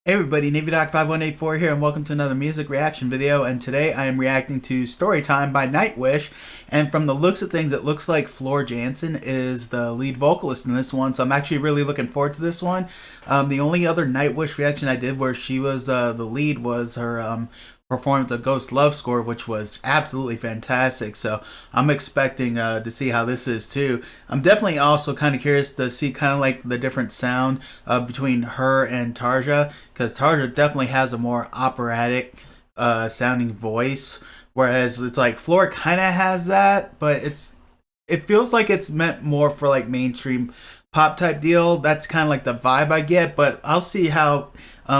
Hey everybody, NavyDoc5184 here, and welcome to another music reaction video. And today I am reacting to Storytime by Nightwish. And from the looks of things, it looks like Floor Jansen is the lead vocalist in this one, so I'm actually really looking forward to this one. The only other Nightwish reaction I did where she was the lead was her performance of Ghost Love Score, which was absolutely fantastic. So I'm expecting to see how this is too. I'm definitely also kind of curious to see kind of like the different sound between her and Tarja, because Tarja definitely has a more operatic sounding voice, whereas it's like Floor kind of has that, but it feels like it's meant more for like mainstream pop type deal. That's kind of like the vibe I get, but I'll see how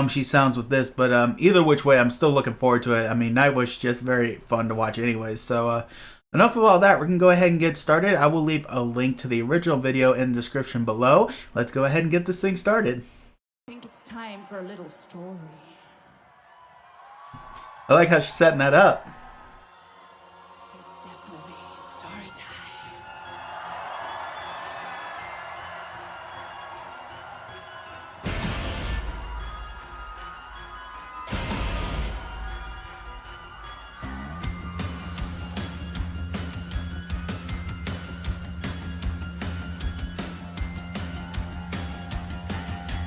she sounds with this. But either which way, I'm still looking forward to it. I mean, Nightwish is just very fun to watch anyways. So enough of all that. We're going to go ahead and get started. I will leave a link to the original video in the description below. Let's go ahead and get this thing started. I think it's time for a little story. I like how she's setting that up. It's definitely story time.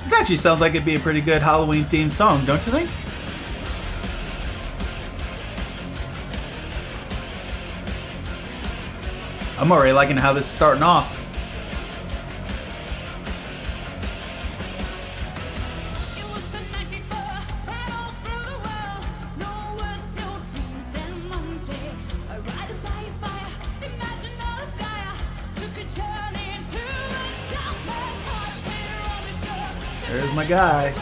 This actually sounds like it'd be a pretty good Halloween themed song, don't you think? I'm already liking how this is starting off. It was the night before, and all through the world. No words, no dreams, then Monday. Riding by a fire, imagine all the fire. Took a journey into a childless heart. We're on the shore. There's my guy.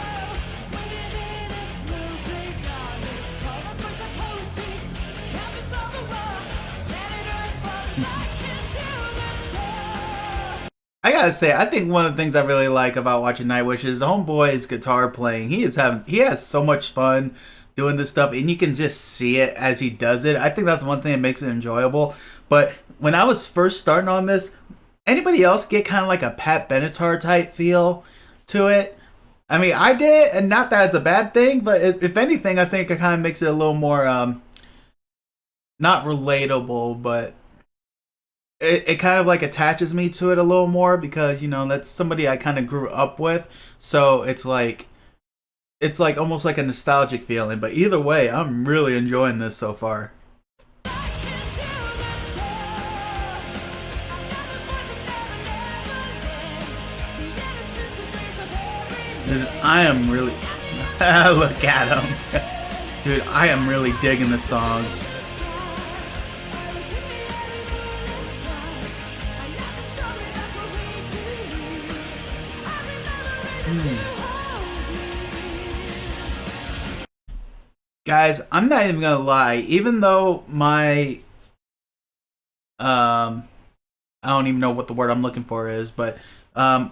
I gotta say, I think one of the things I really like about watching Nightwish is Homeboy's guitar playing. He has so much fun doing this stuff, and you can just see it as he does it. I think that's one thing that makes it enjoyable. But when I was first starting on this, anybody else get kind of like a Pat Benatar type feel to it? I mean, I did, and not that it's a bad thing, but if anything, I think it kind of makes it a little more, not relatable, but it kind of like attaches me to it a little more, because, you know, that's somebody I kind of grew up with, so it's like almost like a nostalgic feeling. But either way, I'm really enjoying this so far. Dude, I am really look at him. Dude, I am really digging the song. Guys, I'm not even gonna lie, even though my I don't even know what the word I'm looking for is, but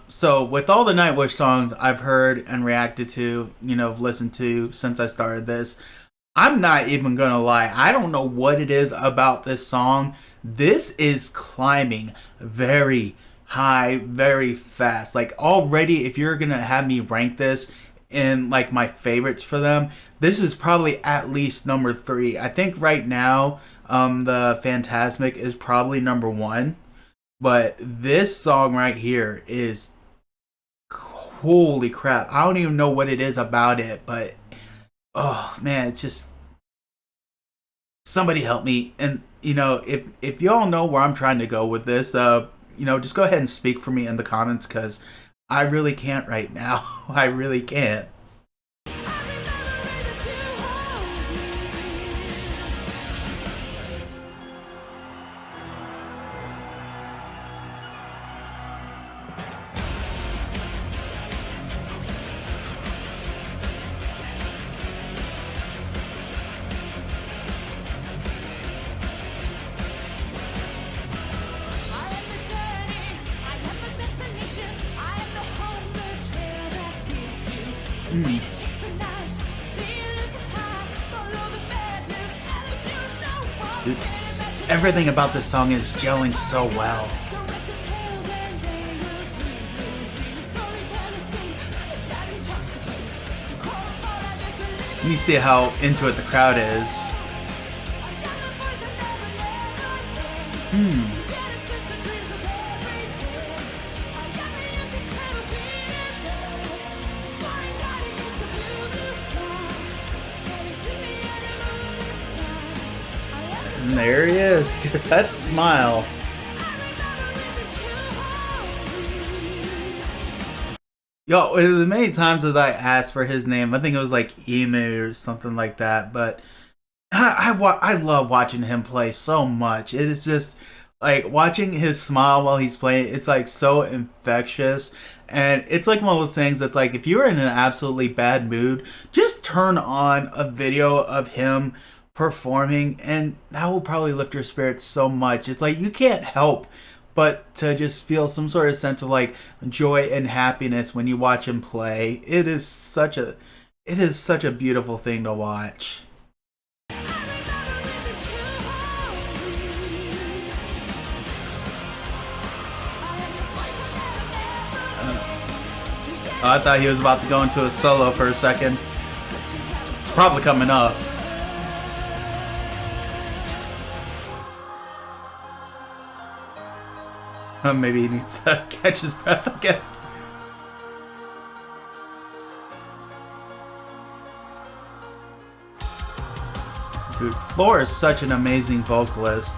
so with all the Nightwish songs I've heard and reacted to, you know, listened to since I started this, I'm not even gonna lie, I don't know what it is about this song. This is climbing very high, very fast. Like, already, if you're gonna have me rank this in like my favorites for them, this is probably at least number 3. I think right now the Phantasmic is probably number 1, but this song right here is, holy crap, I don't even know what it is about it, but oh man, it's just, somebody help me. And you know, if y'all know where I'm trying to go with this, you know, just go ahead and speak for me in the comments, because I really can't right now. I really can't. Dude, everything about this song is gelling so well. And you see how into it the crowd is. And there he is. That smile. Yo, the many times that I asked for his name, I think it was like Emu or something like that, but I love watching him play so much. It is just like watching his smile while he's playing. It's like so infectious, and it's like one of those things that's like if you're in an absolutely bad mood, just turn on a video of him performing, and that will probably lift your spirits so much. It's like you can't help but to just feel some sort of sense of like joy and happiness when you watch him play. It is such a beautiful thing to watch. I thought he was about to go into a solo for a second. It's probably coming up. Maybe he needs to catch his breath, I guess. Dude, Floor is such an amazing vocalist.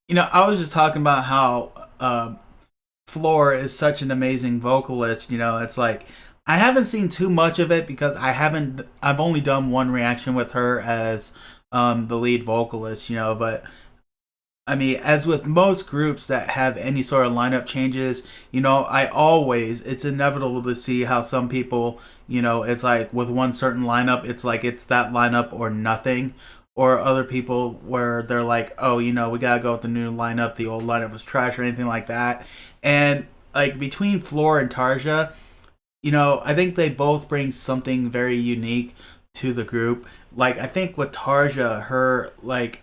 You know, I was just talking about how Floor is such an amazing vocalist. You know, it's like I haven't seen too much of it because I've only done one reaction with her as the lead vocalist, you know, but I mean, as with most groups that have any sort of lineup changes, you know, it's inevitable to see how some people, you know, it's like with one certain lineup, it's like it's that lineup or nothing. Or other people where they're like, oh, you know, we gotta go with the new lineup, the old lineup was trash or anything like that. And like between Floor and Tarja, you know, I think they both bring something very unique to the group. Like, I think with Tarja, her, like,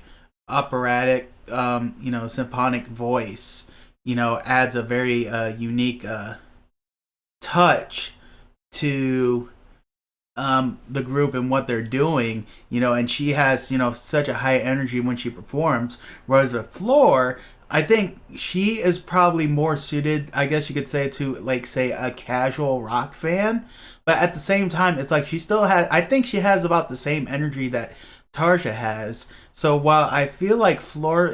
operatic, you know, symphonic voice, you know, adds a very unique touch to the group and what they're doing, you know, and she has, you know, such a high energy when she performs. Whereas with Floor, I think she is probably more suited, I guess you could say, to like say a casual rock fan. But at the same time, it's like she still has, I think she has about the same energy that Tarja has. So while I feel like Floor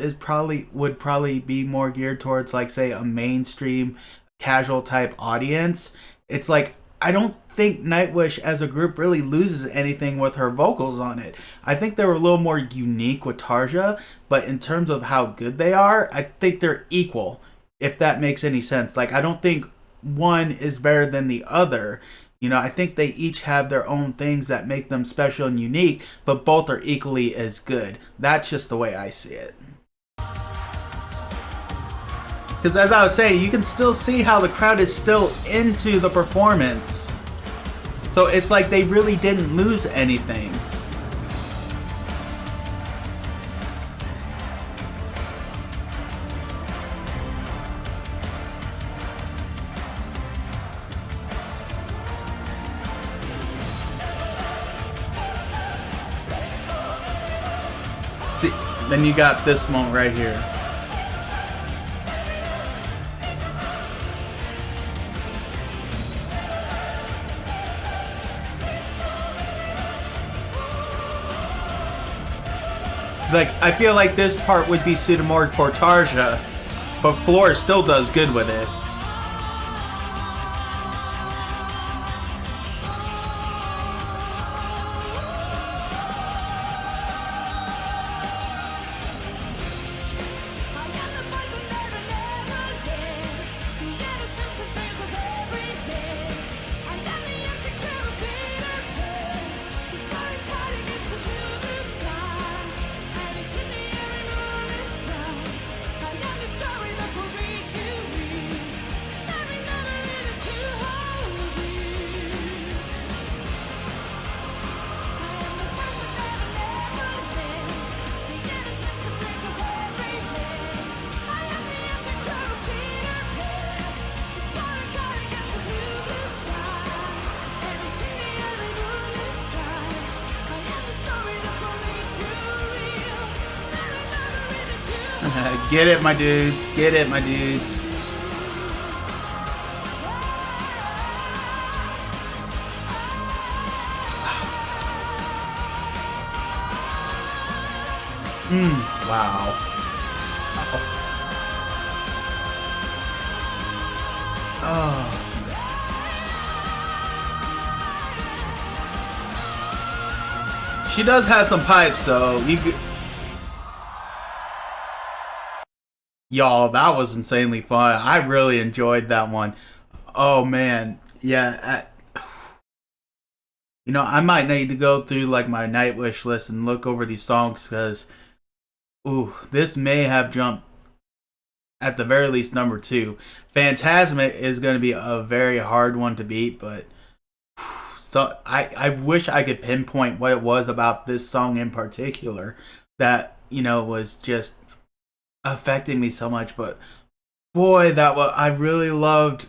would probably be more geared towards like say a mainstream casual type audience, it's like I don't think Nightwish as a group really loses anything with her vocals on it. I think they were a little more unique with Tarja, but in terms of how good they are, I think they're equal, if that makes any sense. Like, I don't think one is better than the other. You know, I think they each have their own things that make them special and unique, but both are equally as good. That's just the way I see it. Because as I was saying, you can still see how the crowd is still into the performance. So it's like they really didn't lose anything. See, then you got this moment right here. Like, I feel like this part would be suited more for Tarja, but Floor still does good with it. Get it, my dudes. Get it, my dudes. Wow. Oh. She does have some pipes, so you could... Y'all, that was insanely fun. I really enjoyed that one. Oh man, yeah. I might need to go through like my Nightwish list and look over these songs because, ooh, this may have jumped at the very least number 2. Phantasmic is going to be a very hard one to beat, but so I wish I could pinpoint what it was about this song in particular that was just affecting me so much. But boy, I really loved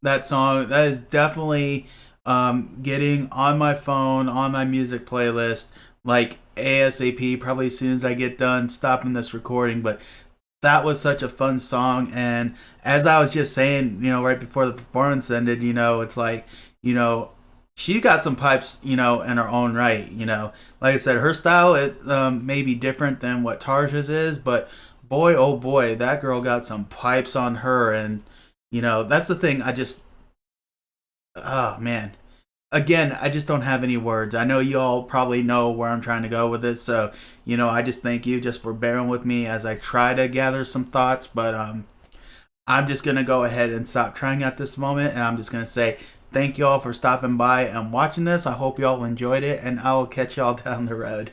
that song. That is definitely getting on my phone, on my music playlist, like ASAP, probably as soon as I get done stopping this recording. But that was such a fun song, and as I was just saying, right before the performance ended, it's like, she got some pipes, in her own right. Like I said, her style it may be different than what Tarja's is, but boy, oh boy, that girl got some pipes on her, and that's the thing. Oh man, again, I just don't have any words. I know you all probably know where I'm trying to go with this, so I just thank you just for bearing with me as I try to gather some thoughts. But I'm just gonna go ahead and stop trying at this moment, and I'm just gonna say thank you all for stopping by and watching this. I hope you all enjoyed it, and I will catch y'all down the road.